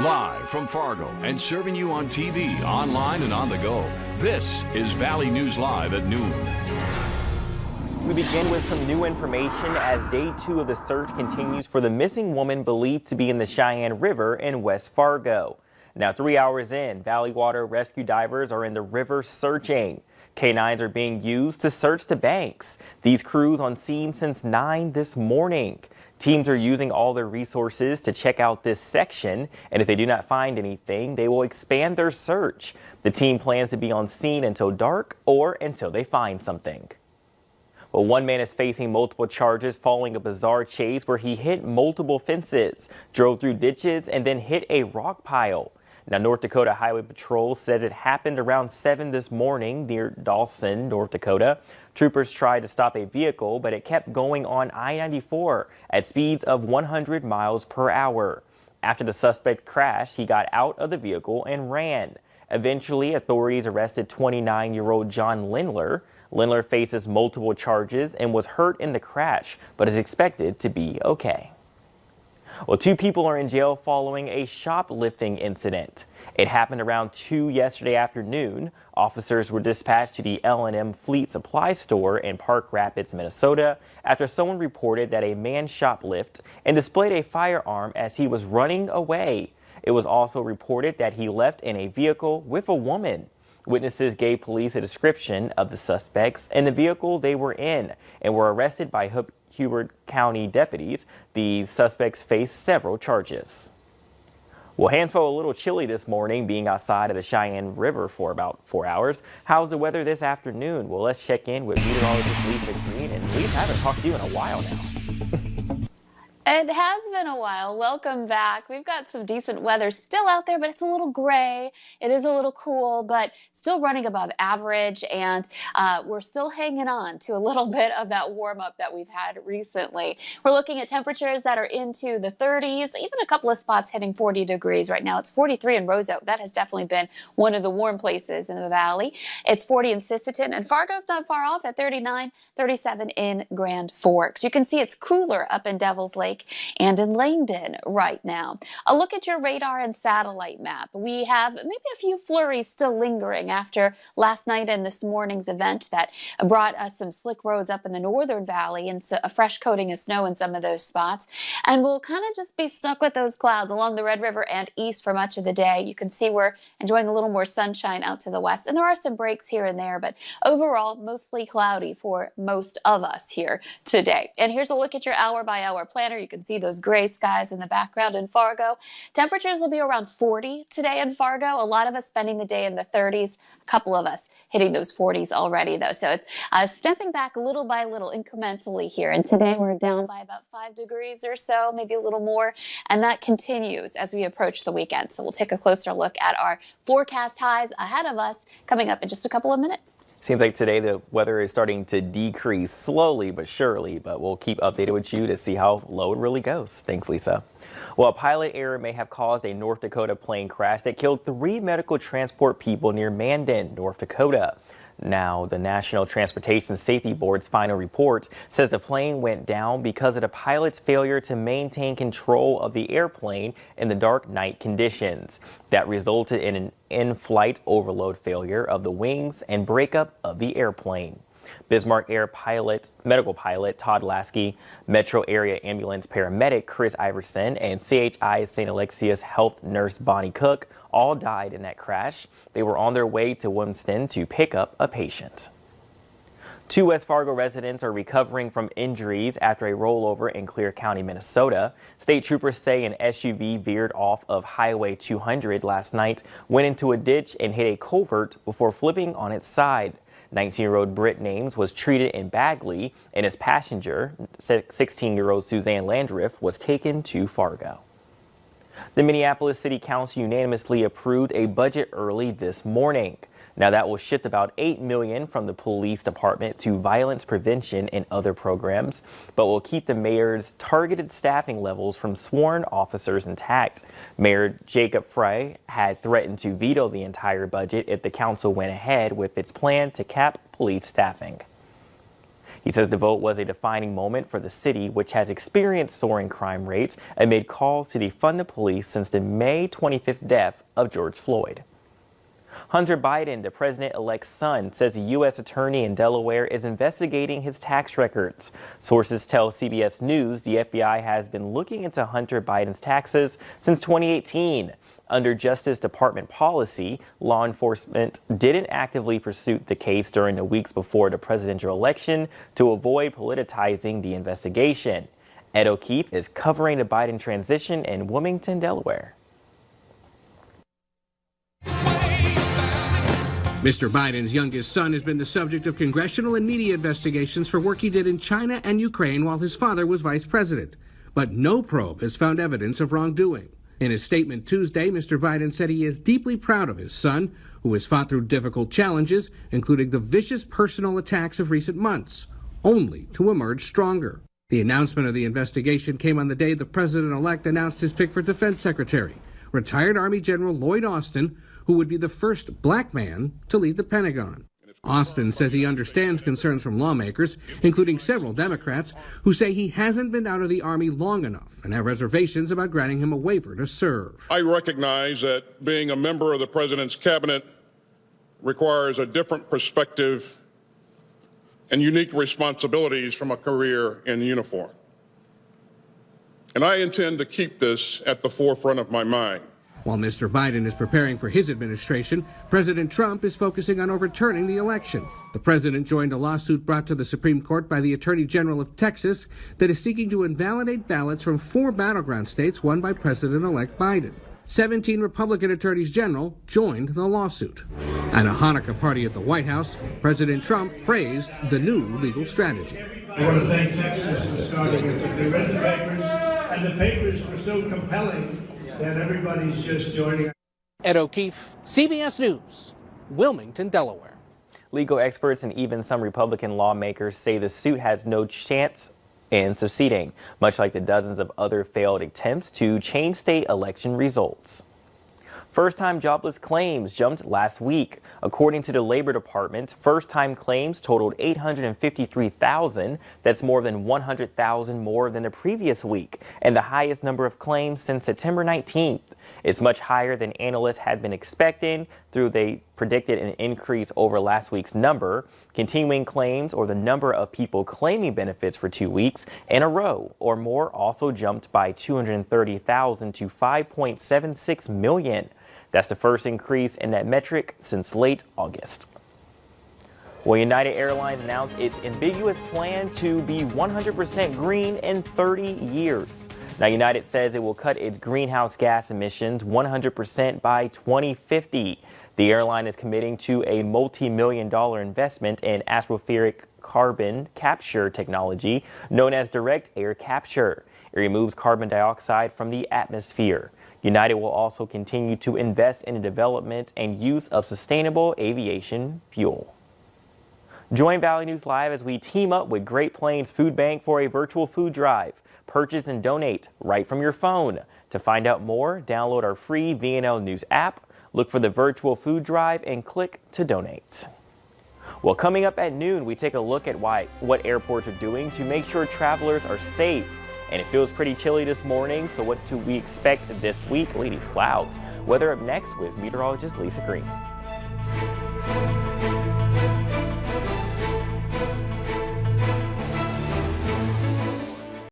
Live from Fargo and serving you on TV, online, and on the go, this is Valley News Live at noon. We begin with some new information as day 2 of the search continues for the missing woman believed to be in the Cheyenne River in West Fargo. Now, 3 hours in, Valley Water rescue divers are in the river searching. Canines are being used to search the banks. These crews on scene since 9 this morning. Teams are using all their resources to check out this section, and if they do not find anything, they will expand their search. The team plans to be on scene until dark or until they find something. Well, one man is facing multiple charges following a bizarre chase where he hit multiple fences, drove through ditches, and then hit a rock pile. Now, North Dakota Highway Patrol says it happened around 7 this morning near Dawson, North Dakota. Troopers tried to stop a vehicle, but it kept going on I-94 at speeds of 100 miles per hour. After the suspect crashed, he got out of the vehicle and ran. Eventually, authorities arrested 29-year-old John Lindler. Lindler faces multiple charges and was hurt in the crash, but is expected to be okay. Well, 2 people are in jail following a shoplifting incident. It happened around 2 yesterday afternoon. Officers were dispatched to the L&M Fleet Supply Store in Park Rapids, Minnesota, after someone reported that a man shoplifted and displayed a firearm as he was running away. It was also reported that he left in a vehicle with a woman. Witnesses gave police a description of the suspects and the vehicle they were in and were arrested by Hubert County deputies. The suspects face several charges. Well, hands felt a little chilly this morning being outside of the Cheyenne River for about 4 hours. How's the weather this afternoon? Well, let's check in with meteorologist Lisa Green. And Lisa, I haven't talked to you in a while now. It has been a while. Welcome back. We've got some decent weather still out there, but it's a little gray. It is a little cool, but still running above average. And we're still hanging on to a little bit of that warm up that we've had recently. We're looking at temperatures that are into the 30s, even a couple of spots hitting 40 degrees right now. It's 43 in Roseoak. That has definitely been one of the warm places in the valley. It's 40 in Sisseton, and Fargo's not far off at 39, 37 in Grand Forks. You can see it's cooler up in Devil's Lake and in Langdon right now. A look at your radar and satellite map. We have maybe a few flurries still lingering after last night and this morning's event that brought us some slick roads up in the northern valley and a fresh coating of snow in some of those spots. And we'll kind of just be stuck with those clouds along the Red River and east for much of the day. You can see we're enjoying a little more sunshine out to the west, and there are some breaks here and there, but overall mostly cloudy for most of us here today. And here's a look at your hour-by-hour planner. You can see those gray skies in the background in Fargo. Temperatures will be around 40 today in Fargo. A lot of us spending the day in the 30s, a couple of us hitting those 40s already though. So it's stepping back little by little incrementally here. And today we're down by about 5 degrees or so, maybe a little more. And that continues as we approach the weekend. So we'll take a closer look at our forecast highs ahead of us coming up in just a couple of minutes. Seems like today the weather is starting to decrease slowly but surely, but we'll keep updated with you to see how low it really goes. Thanks, Lisa. Well, a pilot error may have caused a North Dakota plane crash that killed 3 medical transport people near Mandan, North Dakota. Now, the National Transportation Safety Board's final report says the plane went down because of the pilot's failure to maintain control of the airplane in the dark night conditions. That resulted in an in-flight overload failure of the wings and breakup of the airplane. Bismarck Air medical pilot Todd Lasky, Metro Area Ambulance paramedic Chris Iverson, and CHI St. Alexius health nurse Bonnie Cook all died in that crash. They were on their way to Wilmston to pick up a patient. 2 West Fargo residents are recovering from injuries after a rollover in Clear County, Minnesota. State troopers say an SUV veered off of Highway 200 last night, went into a ditch and hit a culvert before flipping on its side. 19-year-old Britt Names was treated in Bagley, and his passenger, 16-year-old Suzanne Landriff, was taken to Fargo. The Minneapolis City Council unanimously approved a budget early this morning. Now that will shift about $8 million from the police department to violence prevention and other programs, but will keep the mayor's targeted staffing levels from sworn officers intact. Mayor Jacob Frey had threatened to veto the entire budget if the council went ahead with its plan to cap police staffing. He says the vote was a defining moment for the city, which has experienced soaring crime rates amid calls to defund the police since the May 25th death of George Floyd. Hunter Biden, the president-elect's son, says the U.S. attorney in Delaware is investigating his tax records. Sources tell CBS News the FBI has been looking into Hunter Biden's taxes since 2018. Under Justice Department policy, law enforcement didn't actively pursue the case during the weeks before the presidential election to avoid politicizing the investigation. Ed O'Keefe is covering the Biden transition in Wilmington, Delaware. Mr. Biden's youngest son has been the subject of congressional and media investigations for work he did in China and Ukraine while his father was vice president. But no probe has found evidence of wrongdoing. In his statement Tuesday, Mr. Biden said he is deeply proud of his son, who has fought through difficult challenges, including the vicious personal attacks of recent months, only to emerge stronger. The announcement of the investigation came on the day the president-elect announced his pick for defense secretary, retired Army General Lloyd Austin, who would be the first black man to lead the Pentagon. Austin says he understands concerns from lawmakers, including several Democrats, who say he hasn't been out of the Army long enough and have reservations about granting him a waiver to serve. I recognize that being a member of the president's cabinet requires a different perspective and unique responsibilities from a career in uniform. And I intend to keep this at the forefront of my mind. While Mr. Biden is preparing for his administration, President Trump is focusing on overturning the election. The president joined a lawsuit brought to the Supreme Court by the Attorney General of Texas that is seeking to invalidate ballots from 4 battleground states won by President-elect Biden. 17 Republican attorneys general joined the lawsuit. At a Hanukkah party at the White House, President Trump praised the new legal strategy. I want to thank Texas for starting it. They read the papers, and the papers were so compelling that everybody's just joining. Ed O'Keefe, CBS News, Wilmington, Delaware. Legal experts and even some Republican lawmakers say the suit has no chance in succeeding, much like the dozens of other failed attempts to change state election results. First-time jobless claims jumped last week. According to the Labor Department, first-time claims totaled 853,000. That's more than 100,000 more than the previous week, and the highest number of claims since September 19th. It's much higher than analysts had been expecting, though they predicted an increase over last week's number. Continuing claims, or the number of people claiming benefits for 2 weeks in a row or more, also jumped by 230,000 to 5.76 million. That's the first increase in that metric since late August. Well, United Airlines announced its ambiguous plan to be 100% green in 30 years. Now, United says it will cut its greenhouse gas emissions 100% by 2050. The airline is committing to a multi-million-dollar investment in atmospheric carbon capture technology known as direct air capture. It removes carbon dioxide from the atmosphere. United will also continue to invest in the development and use of sustainable aviation fuel. Join Valley News Live as we team up with Great Plains Food Bank for a virtual food drive. Purchase and donate right from your phone. To find out more, download our free VNL News app, look for the virtual food drive, and click to donate. Well, coming up at noon, we take a look at what airports are doing to make sure travelers are safe. And it feels pretty chilly this morning, so what do we expect this week? Ladies, clouds. Weather up next with meteorologist Lisa Green.